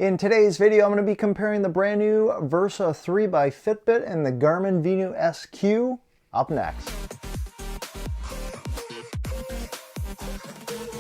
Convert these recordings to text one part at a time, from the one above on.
In today's video, I'm going to be comparing the brand new Versa 3 by Fitbit and the Garmin Venu SQ. Up next.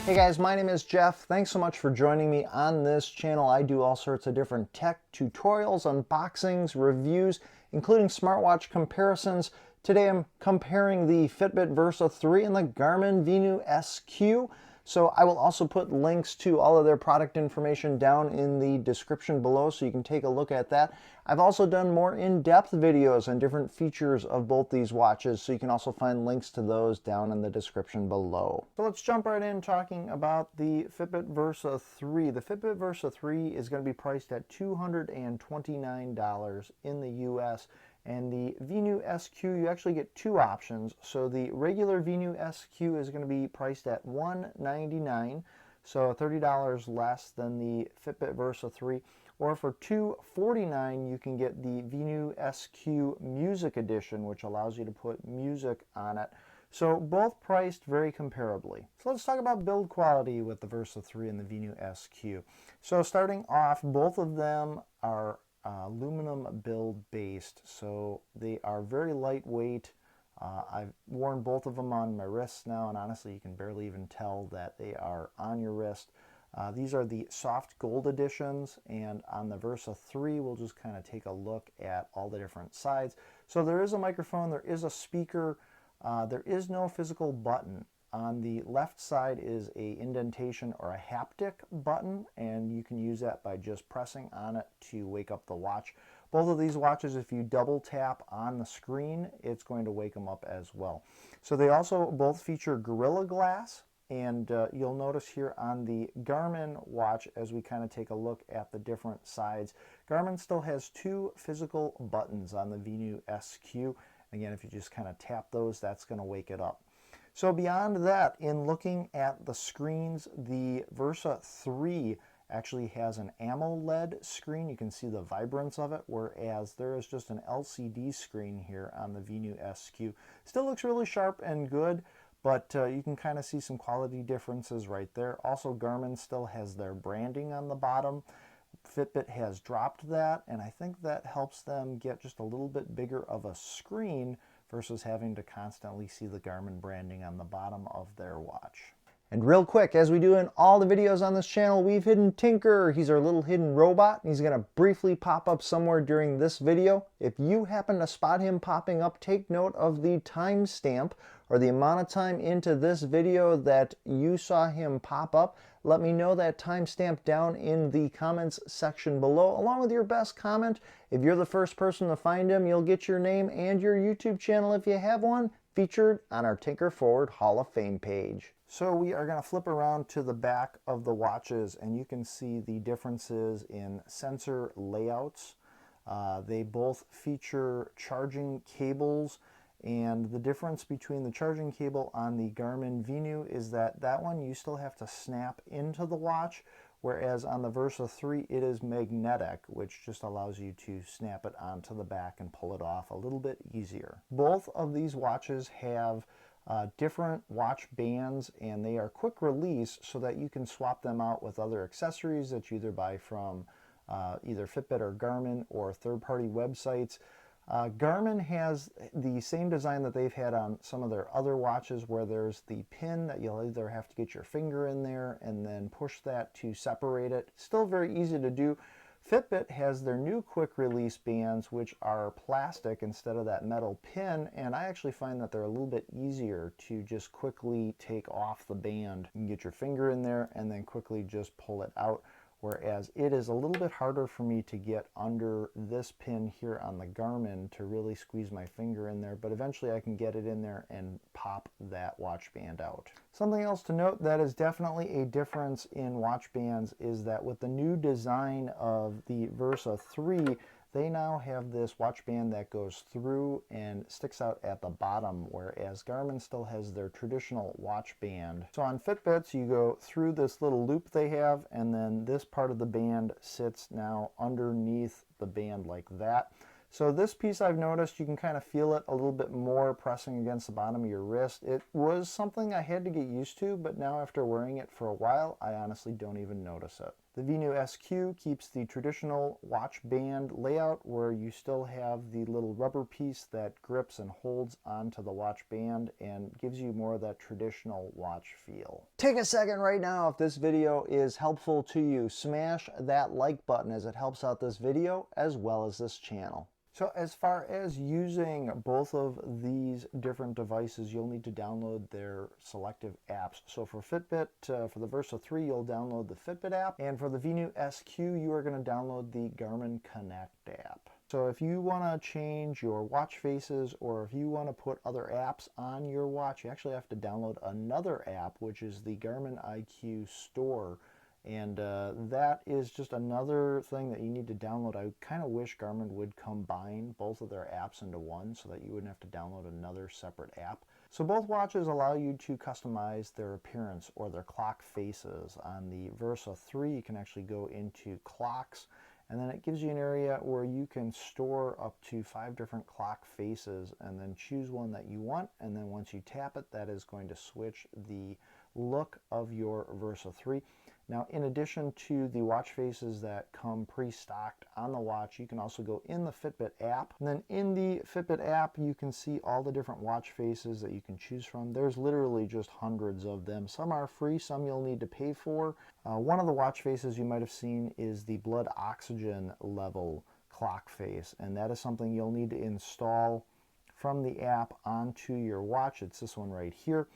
Hey guys, my name is Jeff. Thanks so much for joining me on this channel. I do all sorts of different tech tutorials, unboxings, reviews, including smartwatch comparisons. Today I'm comparing the Fitbit Versa 3 and the Garmin Venu SQ. So I will also put links to all of their product information down in the description below so you can take a look at that. I've also done more in-depth videos on different features of both these watches, so you can also find links to those down in the description below. So let's jump right in talking about the Fitbit Versa 3. The Fitbit Versa 3 is going to be priced at $229 in the US. And the Venu SQ, you actually get two options. So the regular Venu SQ is going to be priced at $199, so $30 less than the Fitbit Versa 3. Or for $249, you can get the Venu SQ Music Edition, which allows you to put music on it. So both priced very comparably. So let's talk about build quality with the Versa 3 and the Venu SQ. So starting off, both of them are aluminum build based, so they are very lightweight. I've worn both of them on my wrists now, and honestly you can barely even tell that they are on your wrist. These are the soft gold editions, and on the Versa 3 we'll just kind of take a look at all the different sides. So there is a microphone, there is a speaker, there is no physical button. On the left side is a indentation or a haptic button, and you can use that by just pressing on it to wake up the watch. Both of these watches, if you double tap on the screen, it's going to wake them up as well. So they also both feature Gorilla Glass, and you'll notice here on the Garmin watch, as we kind of take a look at the different sides, Garmin still has two physical buttons on the Venu SQ. Again, if you just kind of tap those, that's going to wake it up. So beyond that, in looking at the screens, the Versa 3 actually has an AMOLED screen. You can see the vibrance of it, whereas there is just an LCD screen here on the Venu SQ. Still looks really sharp and good, but you can kind of see some quality differences right there. Also, Garmin still has their branding on the bottom. Fitbit has dropped that, and I think that helps them get just a little bit bigger of a screen versus having to constantly see the Garmin branding on the bottom of their watch. And real quick, as we do in all the videos on this channel, we've hidden Tinker. He's our little hidden robot, and he's going to briefly pop up somewhere during this video. If you happen to spot him popping up, take note of the timestamp or the amount of time into this video that you saw him pop up. Let me know that timestamp down in the comments section below, along with your best comment. If you're the first person to find him, you'll get your name and your YouTube channel, if you have one, featured on our Tinker Forward Hall of Fame page. So we are going to flip around to the back of the watches, and you can see the differences in sensor layouts. They both feature charging cables, and the difference between the charging cable on the Garmin Venu is that that one you still have to snap into the watch, whereas on the Versa 3 it is magnetic, which just allows you to snap it onto the back and pull it off a little bit easier. Both of these watches have different watch bands, and they are quick release so that you can swap them out with other accessories that you either buy from either Fitbit or Garmin or third-party websites. Garmin has the same design that they've had on some of their other watches, where there's the pin that you'll either have to get your finger in there and then push that to separate it. Still very easy to do. Fitbit has their new quick release bands, which are plastic instead of that metal pin, and I actually find that they're a little bit easier to just quickly take off the band. You can get your finger in there and then quickly just pull it out, whereas it is a little bit harder for me to get under this pin here on the Garmin to really squeeze my finger in there, but eventually I can get it in there and pop that watch band out. Something else to note that is definitely a difference in watch bands is that with the new design of the Versa 3, they now have this watch band that goes through and sticks out at the bottom, whereas Garmin still has their traditional watch band. So on Fitbits, you go through this little loop they have, and then this part of the band sits now underneath the band like that. So this piece, I've noticed you can kind of feel it a little bit more pressing against the bottom of your wrist. It was something I had to get used to, but now after wearing it for a while, I honestly don't even notice it. The Venu SQ keeps the traditional watch band layout where you still have the little rubber piece that grips and holds onto the watch band and gives you more of that traditional watch feel. Take a second right now, if this video is helpful to you, smash that like button as it helps out this video as well as this channel. So as far as using both of these different devices, you'll need to download their selective apps. So for Fitbit, for the Versa 3, you'll download the Fitbit app. And for the Venu SQ, you are going to download the Garmin Connect app. So if you want to change your watch faces or if you want to put other apps on your watch, you actually have to download another app, which is the Garmin IQ Store. And that is just another thing that you need to download. I kind of wish Garmin would combine both of their apps into one so that you wouldn't have to download another separate app. So both watches allow you to customize their appearance or their clock faces. On the Versa 3, you can actually go into clocks, and then it gives you an area where you can store up to 5 different clock faces and then choose one that you want. And then once you tap it, that is going to switch the look of your Versa 3. Now, in addition to the watch faces that come pre-stocked on the watch, you can also go in the Fitbit app. And then in the Fitbit app, you can see all the different watch faces that you can choose from. There's literally just hundreds of them. Some are free, some you'll need to pay for. One of the watch faces you might have seen is the blood oxygen level clock face, and that is something you'll need to install from the app onto your watch. It's this one right here.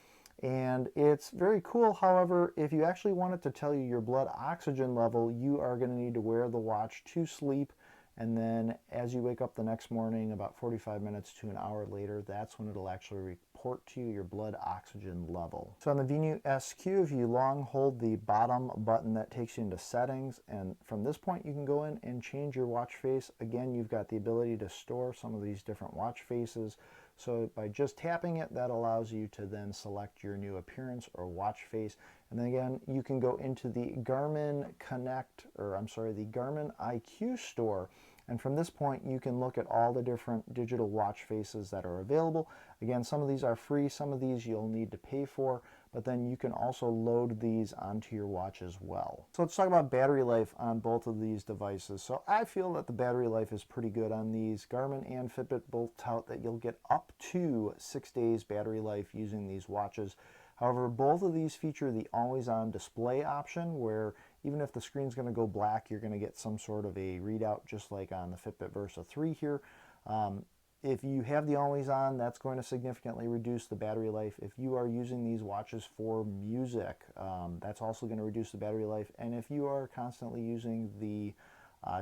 And it's very cool. However, if you actually want it to tell you your blood oxygen level, you are going to need to wear the watch to sleep. And then as you wake up the next morning, about 45 minutes to an hour later, that's when it'll actually report to you your blood oxygen level. So on the Venu SQ, if you long hold the bottom button, that takes you into settings. And from this point, you can go in and change your watch face. Again, you've got the ability to store some of these different watch faces. So by just tapping it, that allows you to then select your new appearance or watch face. And then again, you can go into the Garmin the Garmin IQ Store. And from this point, you can look at all the different digital watch faces that are available. Again, some of these are free, some of these you'll need to pay for, but then you can also load these onto your watch as well. So let's talk about battery life on both of these devices. So I feel that the battery life is pretty good on these. Garmin and Fitbit both tout that you'll get up to 6 days battery life using these watches. However, both of these feature the always-on display option, where even if the screen's going to go black, you're going to get some sort of a readout, just like on the Fitbit Versa 3 here. If you have the always-on, that's going to significantly reduce the battery life. If you are using these watches for music, that's also going to reduce the battery life. And if you are constantly using the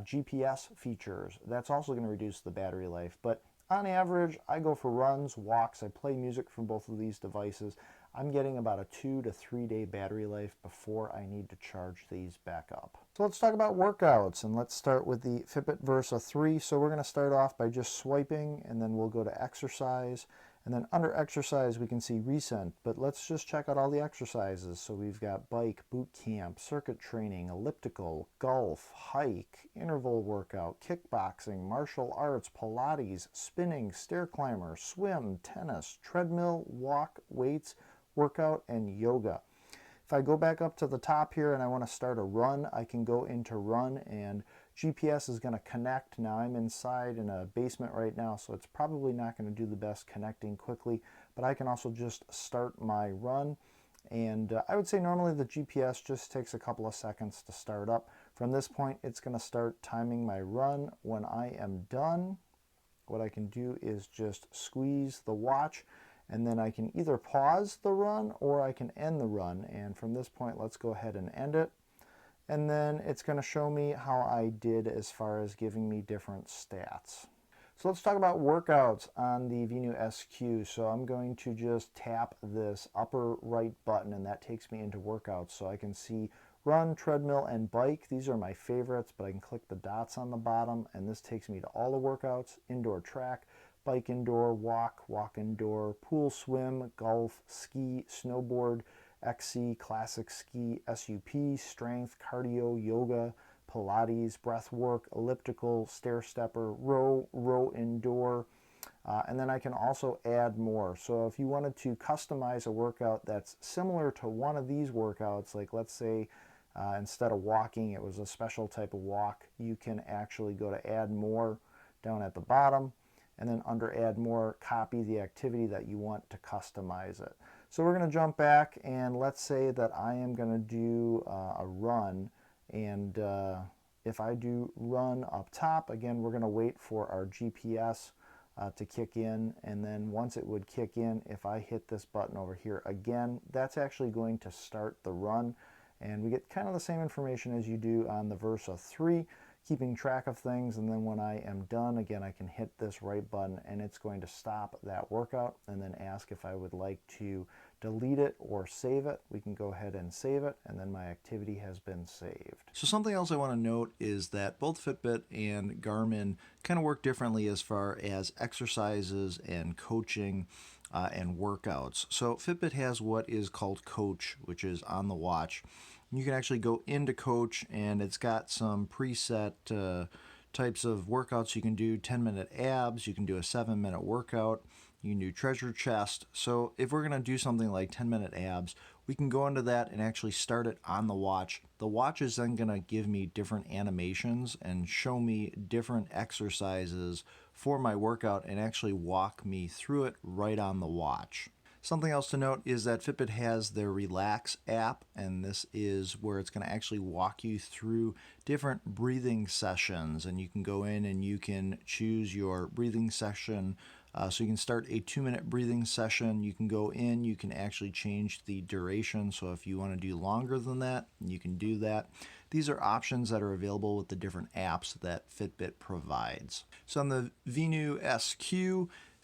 GPS features, that's also going to reduce the battery life. But on average, I go for runs, walks, I play music from both of these devices. I'm getting about a 2 to 3 day battery life before I need to charge these back up. So let's talk about workouts, and let's start with the Fitbit Versa 3. So we're going to start off by just swiping, and then we'll go to exercise. And then under exercise, we can see recent, but let's just check out all the exercises. So we've got bike, boot camp, circuit training, elliptical, golf, hike, interval workout, kickboxing, martial arts, Pilates, spinning, stair climber, swim, tennis, treadmill, walk, weights, workout, and yoga. If I go back up to the top here and I want to start a run, I can go into run, and GPS is going to connect. Now I'm inside in a basement right now, so it's probably not going to do the best connecting quickly, but I can also just start my run. And I would say normally the GPS just takes a couple of seconds to start up. From this point, it's going to start timing my run. When I am done, what I can do is just squeeze the watch, and then I can either pause the run or I can end the run. And from this point, let's go ahead and end it. And then it's going to show me how I did as far as giving me different stats. So let's talk about workouts on the Venu SQ. So I'm going to just tap this upper right button, and that takes me into workouts. So I can see run, treadmill, and bike. These are my favorites, but I can click the dots on the bottom, and this takes me to all the workouts. Indoor track, bike indoor, walk, walk indoor, pool swim, golf, ski, snowboard, XC, classic ski, SUP, strength, cardio, yoga, Pilates, breath work, elliptical, stair stepper, row indoor, and then I can also add more. So if you wanted to customize a workout that's similar to one of these workouts, like let's say Instead of walking, it was a special type of walk. You can actually go to add more down at the bottom, and then under add more, copy the activity that you want to customize it. So we're going to jump back, and let's say that I am going to do a run, and if I do run up top, again, we're going to wait for our GPS to kick in, and then once it would kick in, if I hit this button over here again, that's actually going to start the run, and we get kind of the same information as you do on the Versa 3, keeping track of things, and then when I am done, again, I can hit this right button and it's going to stop that workout and then ask if I would like to delete it or save it. We can go ahead and save it, and then my activity has been saved. So something else I want to note is that both Fitbit and Garmin kind of work differently as far as exercises and coaching and workouts. So Fitbit has what is called Coach, which is on the watch. You can actually go into Coach, and it's got some preset types of workouts you can do. 10-minute abs, you can do a 7-minute workout, you can do treasure chest. So if we're going to do something like 10-minute abs, we can go into that and actually start it on the watch. The watch is then going to give me different animations and show me different exercises for my workout and actually walk me through it right on the watch. Something else to note is that Fitbit has their Relax app, and this is where it's going to actually walk you through different breathing sessions, and you can go in and you can choose your breathing session. So you can start a 2-minute breathing session. You can go in, you can actually change the duration. So if you want to do longer than that, you can do that. These are options that are available with the different apps that Fitbit provides. So on the Venu SQ,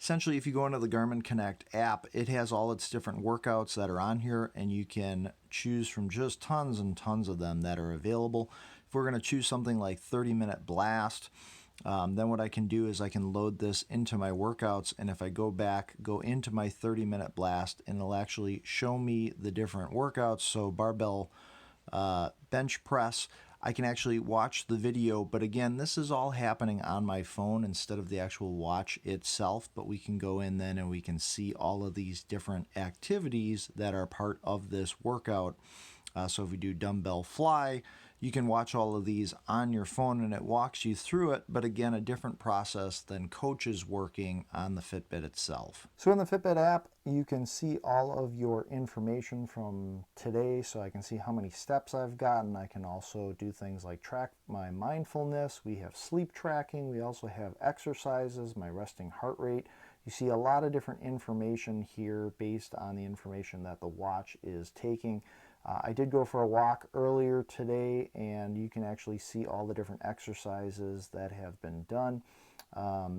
essentially, if you go into the Garmin Connect app, it has all its different workouts that are on here, and you can choose from just tons and tons of them that are available. If we're going to choose something like 30-minute blast, then what I can do is I can load this into my workouts, and if I go back, go into my 30-minute blast, and it'll actually show me the different workouts. So barbell bench press, I can actually watch the video, but again, this is all happening on my phone instead of the actual watch itself, but we can go in then and we can see all of these different activities that are part of this workout. So if we do dumbbell fly, you can watch all of these on your phone and it walks you through it, but again, a different process than Coach is working on the Fitbit itself. So in the Fitbit app, you can see all of your information from today, so I can see how many steps I've gotten. I can also do things like track my mindfulness. We have sleep tracking. We also have exercises, my resting heart rate. You see a lot of different information here based on the information that the watch is taking. I did go for a walk earlier today, and you can actually see all the different exercises that have been done.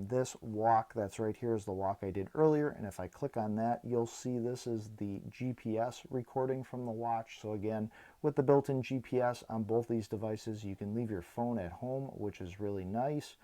This walk that's right here is the walk I did earlier, and if I click on that, you'll see this is the GPS recording from the watch. So again, with the built-in GPS on both these devices, you can leave your phone at home, which is really nice.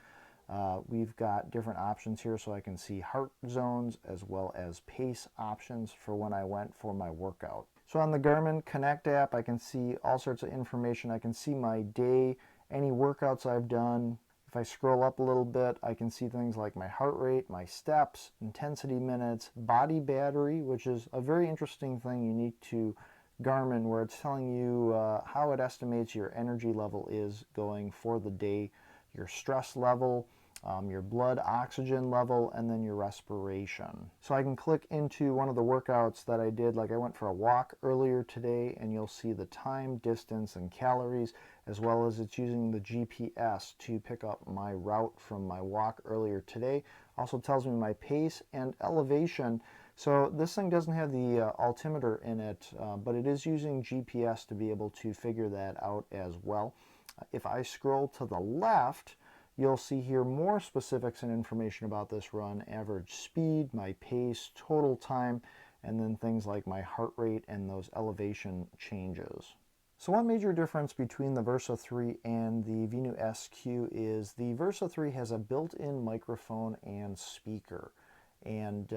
We've got different options here, so I can see heart zones as well as pace options for when I went for my workout. So on the Garmin Connect app, I can see all sorts of information. I can see my day, any workouts I've done. If I scroll up a little bit, I can see things like my heart rate, my steps, intensity minutes, body battery, which is a very interesting thing unique to Garmin, where it's telling you how it estimates your energy level is going for the day, your stress level, your blood oxygen level, and then your respiration. So I can click into one of the workouts that I did, like I went for a walk earlier today, and you'll see the time, distance, and calories, as well as it's using the GPS to pick up my route from my walk earlier today. Also tells me my pace and elevation. So this thing doesn't have the altimeter in it, but it is using GPS to be able to figure that out as well. If I scroll to the left, you'll see here more specifics and information about this run: average speed, my pace, total time, and then things like my heart rate and those elevation changes. So one major difference between the Versa 3 and the Venu SQ is the Versa 3 has a built-in microphone and speaker. And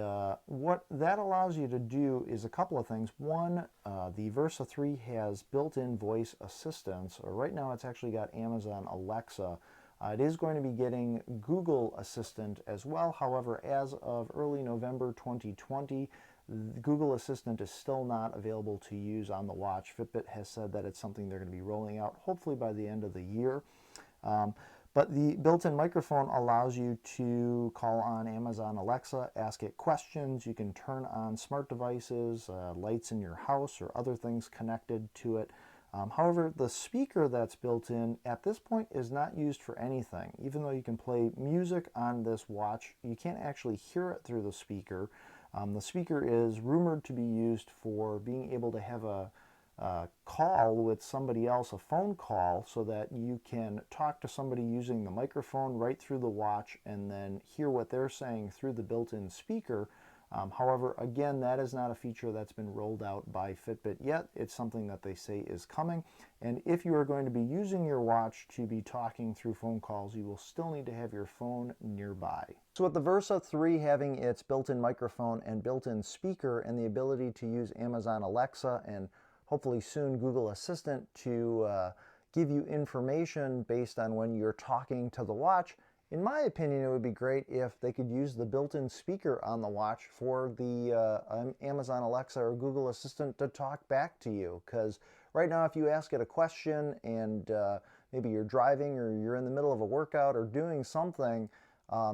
what that allows you to do is a couple of things. One, the Versa 3 has built-in voice assistance, or right now it's actually got Amazon Alexa. It is going to be getting Google Assistant as well. However, as of early November 2020, Google Assistant is still not available to use on the watch. Fitbit has said that it's something they're going to be rolling out hopefully by the end of the year. But the built-in microphone allows you to call on Amazon Alexa, ask it questions. You can turn on smart devices, lights in your house, or other things connected to it. However, the speaker that's built in at this point is not used for anything. Even though you can play music on this watch, you can't actually hear it through the speaker. The speaker is rumored to be used for being able to have a call with somebody else, a phone call, so that you can talk to somebody using the microphone right through the watch and then hear what they're saying through the built-in speaker. However, again, that is not a feature that's been rolled out by Fitbit yet. It's something that they say is coming. And if you are going to be using your watch to be talking through phone calls, you will still need to have your phone nearby. So with the Versa 3 having its built-in microphone and built-in speaker and the ability to use Amazon Alexa and hopefully soon Google Assistant to give you information based on when you're talking to the watch, in my opinion, it would be great if they could use the built-in speaker on the watch for the Amazon Alexa or Google Assistant to talk back to you. Because right now, if you ask it a question and maybe you're driving or you're in the middle of a workout or doing something,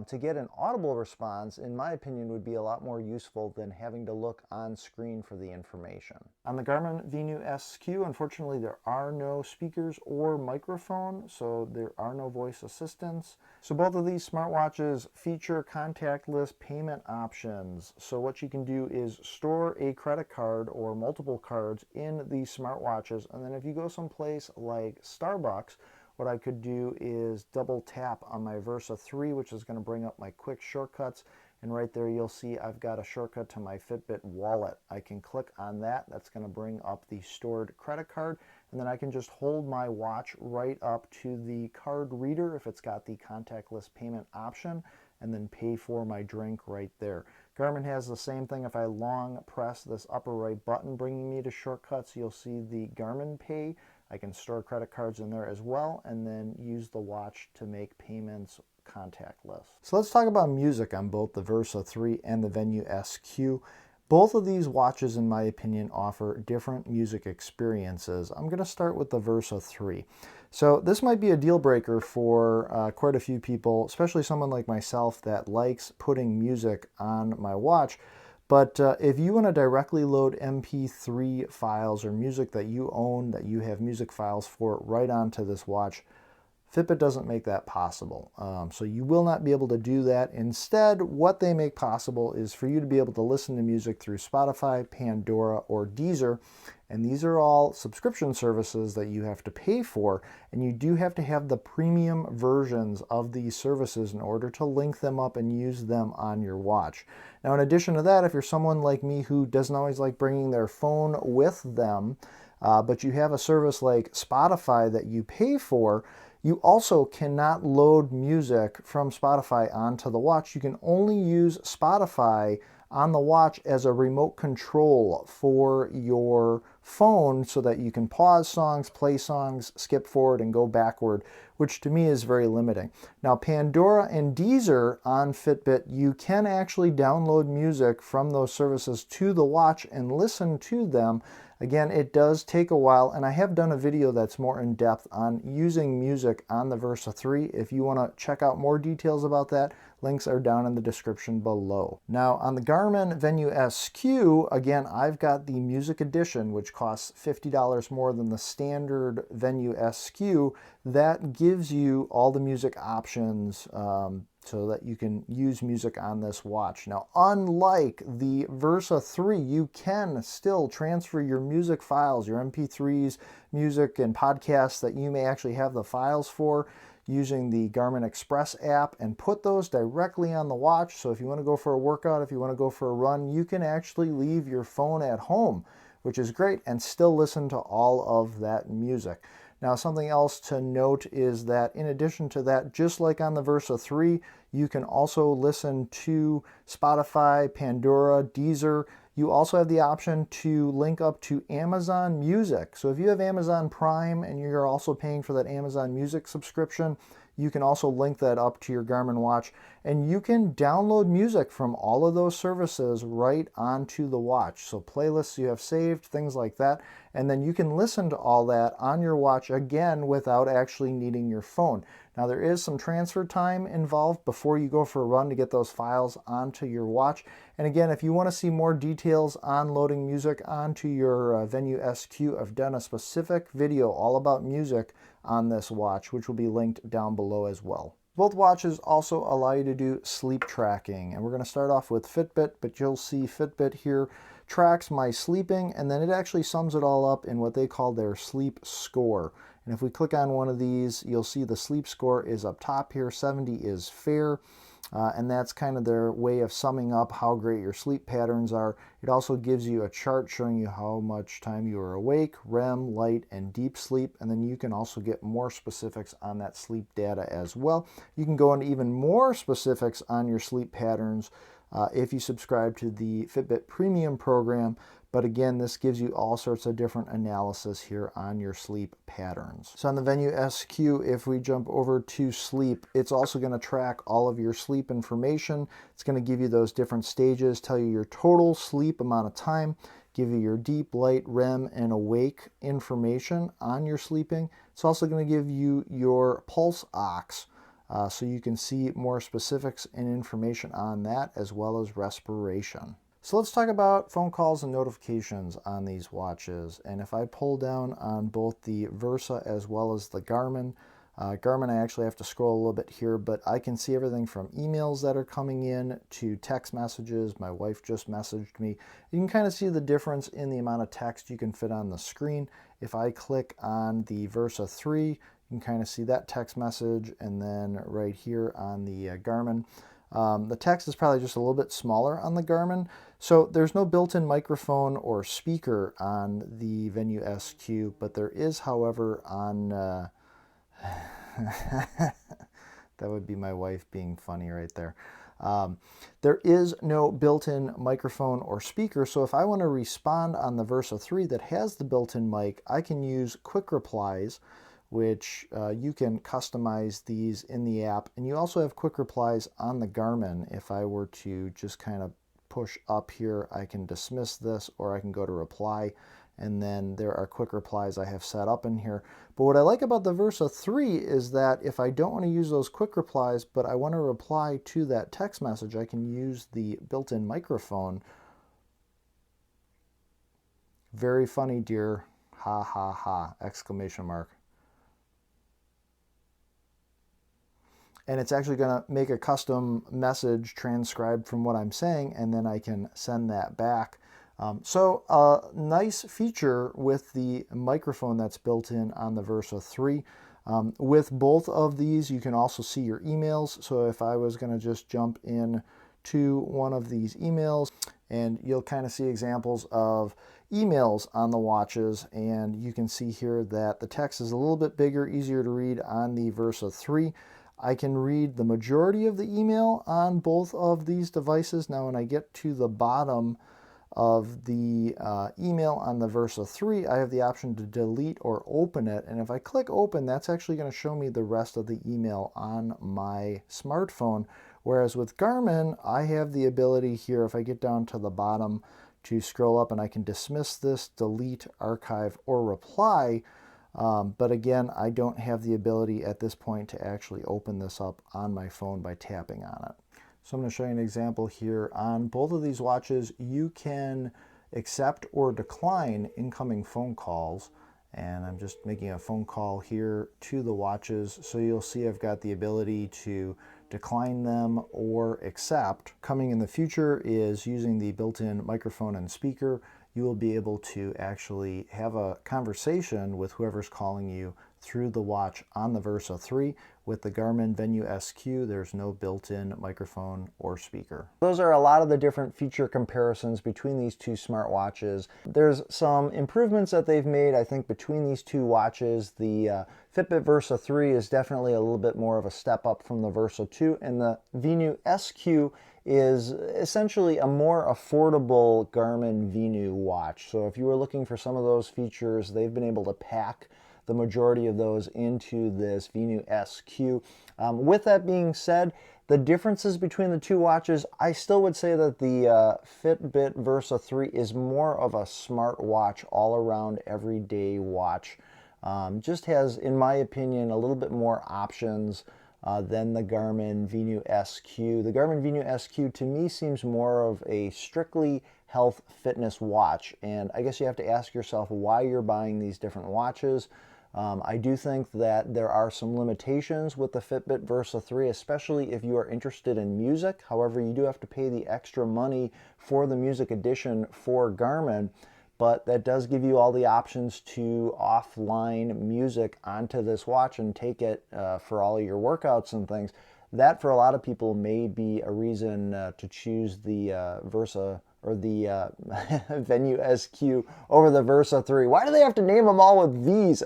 to get an audible response, in my opinion, would be a lot more useful than having to look on screen for the information. On the Garmin Venu SQ, unfortunately, there are no speakers or microphone, so there are no voice assistants. So both of these smartwatches feature contactless payment options. So what you can do is store a credit card or multiple cards in these smartwatches, and then if you go someplace like Starbucks, what I could do is double tap on my Versa 3, which is going to bring up my quick shortcuts. And right there you'll see I've got a shortcut to my Fitbit wallet. I can click on that. That's going to bring up the stored credit card. And then I can just hold my watch right up to the card reader if it's got the contactless payment option, and then pay for my drink right there. Garmin has the same thing. If I long press this upper right button bringing me to shortcuts, you'll see the Garmin Pay. I can store credit cards in there as well and then use the watch to make payments contactless. So let's talk about music on both the Versa 3 and the Venu SQ. Both of these watches, in my opinion, offer different music experiences. I'm going to start with the Versa 3. So this might be a deal breaker for quite a few people, especially someone like myself that likes putting music on my watch. But if you want to directly load MP3 files or music that you own, that you have music files for, right onto this watch, Fitbit doesn't make that possible. So you will not be able to do that. Instead, what they make possible is for you to be able to listen to music through Spotify, Pandora, or Deezer. And these are all subscription services that you have to pay for. And you do have to have the premium versions of these services in order to link them up and use them on your watch. Now, in addition to that, if you're someone like me who doesn't always like bringing their phone with them, but you have a service like Spotify that you pay for, you also cannot load music from Spotify onto the watch. You can only use Spotify on the watch as a remote control for your phone so that you can pause songs, play songs, skip forward, and go backward, which to me is very limiting. Now, Pandora and Deezer on Fitbit, you can actually download music from those services to the watch and listen to them. Again, it does take a while, and I have done a video that's more in depth on using music on the Versa 3. If you want to check out more details about that, links are down in the description below. Now, on the Garmin Venu SQ, again, I've got the Music Edition, which costs $50 more than the standard Venu SQ. That gives you all the music options so that you can use music on this watch. Now, unlike the Versa 3, you can still transfer your music files, your MP3s, music, and podcasts that you may actually have the files for using the Garmin Express app and put those directly on the watch. So if you want to go for a workout, if you want to go for a run, you can actually leave your phone at home, which is great, and still listen to all of that music. Now, something else to note is that in addition to that, just like on the Versa 3, you can also listen to Spotify, Pandora, Deezer. You also have the option to link up to Amazon Music. So if you have Amazon Prime and you're also paying for that Amazon Music subscription, You can also link that up to your Garmin watch, and you can download music from all of those services right onto the watch. So playlists you have saved, things like that, and then you can listen to all that on your watch again without actually needing your phone. Now there is some transfer time involved before you go for a run to get those files onto your watch. And again, if you want to see more details on loading music onto your Venu SQ, I've done a specific video all about music on this watch, which will be linked down below as well. Both watches also allow you to do sleep tracking, and we're going to start off with Fitbit, but you'll see Fitbit here tracks my sleeping, and then it actually sums it all up in what they call their sleep score. And if we click on one of these, you'll see the sleep score is up top here. 70 is fair. And that's kind of their way of summing up how great your sleep patterns are. It also gives you a chart showing you how much time you are awake, REM, light, and deep sleep. And then you can also get more specifics on that sleep data as well. You can go into even more specifics on your sleep patterns if you subscribe to the Fitbit Premium program. But again, this gives you all sorts of different analysis here on your sleep patterns. So on the Venu SQ, if we jump over to sleep, it's also going to track all of your sleep information. It's going to give you those different stages, tell you your total sleep amount of time, give you your deep, light, REM, and awake information on your sleeping. It's also going to give you your pulse ox, so you can see more specifics and information on that, as well as respiration. So let's talk about phone calls and notifications on these watches. And if I pull down on both the Versa as well as the Garmin, Garmin I actually have to scroll a little bit here, but I can see everything from emails that are coming in to text messages. My wife just messaged me. You can kind of see the difference in the amount of text you can fit on the screen. If I click on the Versa 3, you can kind of see that text message, and then right here on the Garmin, the text is probably just a little bit smaller on the Garmin. So there's no built-in microphone or speaker on the Venu SQ, but there is, however, on... that would be my wife being funny right there. There is no built-in microphone or speaker, so if I want to respond on the Versa 3 that has the built-in mic, I can use quick replies, which you can customize these in the app. And you also have quick replies on the Garmin. If I were to just kind of push up here, I can dismiss this, or I can go to reply, and then there are quick replies I have set up in here. But what I like about the Versa 3 is that if I don't want to use those quick replies, but I want to reply to that text message, I can use the built-in microphone. Very funny, dear. Ha ha ha! Exclamation mark. And it's actually going to make a custom message transcribed from what I'm saying, and then I can send that back. So a nice feature with the microphone that's built in on the Versa 3. With both of these, you can also see your emails. So if I was going to just jump in to one of these emails, and you'll kind of see examples of emails on the watches, and you can see here that the text is a little bit bigger, easier to read on the Versa 3. I can read the majority of the email on both of these devices. Now when I get to the bottom of the email on the Versa 3, I have the option to delete or open it. And if I click open, that's actually going to show me the rest of the email on my smartphone. Whereas with Garmin, I have the ability here, if I get down to the bottom, to scroll up, and I can dismiss this, delete, archive, or reply. But again, I don't have the ability at this point to actually open this up on my phone by tapping on it. So I'm going to show you an example here. On both of these watches, you can accept or decline incoming phone calls. And I'm just making a phone call here to the watches. So you'll see I've got the ability to decline them or accept. Coming in the future is using the built-in microphone and speaker. You will be able to actually have a conversation with whoever's calling you through the watch on the Versa 3. With the Garmin Venu SQ, there's no built-in microphone or speaker. Those are a lot of the different feature comparisons between these two smartwatches. There's some improvements that they've made, I think, between these two watches. The Fitbit Versa 3 is definitely a little bit more of a step up from the Versa 2, and the Venu SQ is essentially a more affordable Garmin Venu watch. So if you were looking for some of those features, they've been able to pack the majority of those into this Venu SQ. With that being said, the differences between the two watches, I still would say that the Fitbit Versa 3 is more of a smartwatch, all-around everyday watch. Just has, in my opinion, a little bit more options than the Garmin Venu SQ. The Garmin Venu SQ to me seems more of a strictly health fitness watch, and I guess you have to ask yourself why you're buying these different watches. I do think that there are some limitations with the Fitbit Versa 3, especially if you are interested in music. However, you do have to pay the extra money for the music edition for Garmin, but that does give you all the options to offline music onto this watch and take it for all of your workouts and things. That, for a lot of people, may be a reason to choose the Versa or the Venu SQ over the Versa 3. Why do they have to name them all with V's?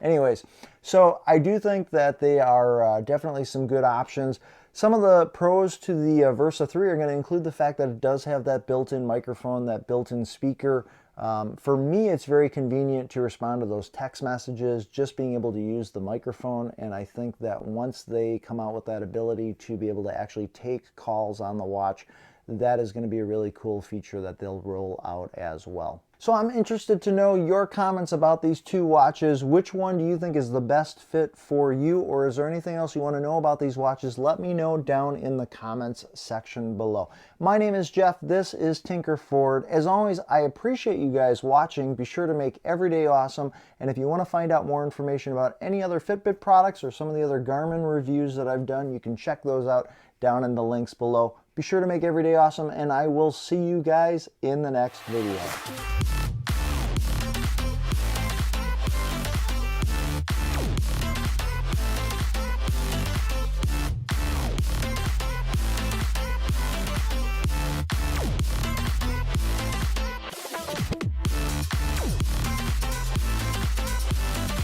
Anyways, so I do think that they are definitely some good options. Some of the pros to the Versa 3 are going to include the fact that it does have that built-in microphone, that built-in speaker. For me, it's very convenient to respond to those text messages, just being able to use the microphone, and I think that once they come out with that ability to be able to actually take calls on the watch, that is going to be a really cool feature that they'll roll out as well. So I'm interested to know your comments about these two watches. Which one do you think is the best fit for you, or is there anything else you want to know about these watches? Let me know down in the comments section below. My name is Jeff. This is Tinker Ford. As always, I appreciate you guys watching. Be sure to make every day awesome. And if you want to find out more information about any other Fitbit products or some of the other Garmin reviews that I've done, you can check those out down in the links below. Be sure to make every day awesome, and I will see you guys in the next video.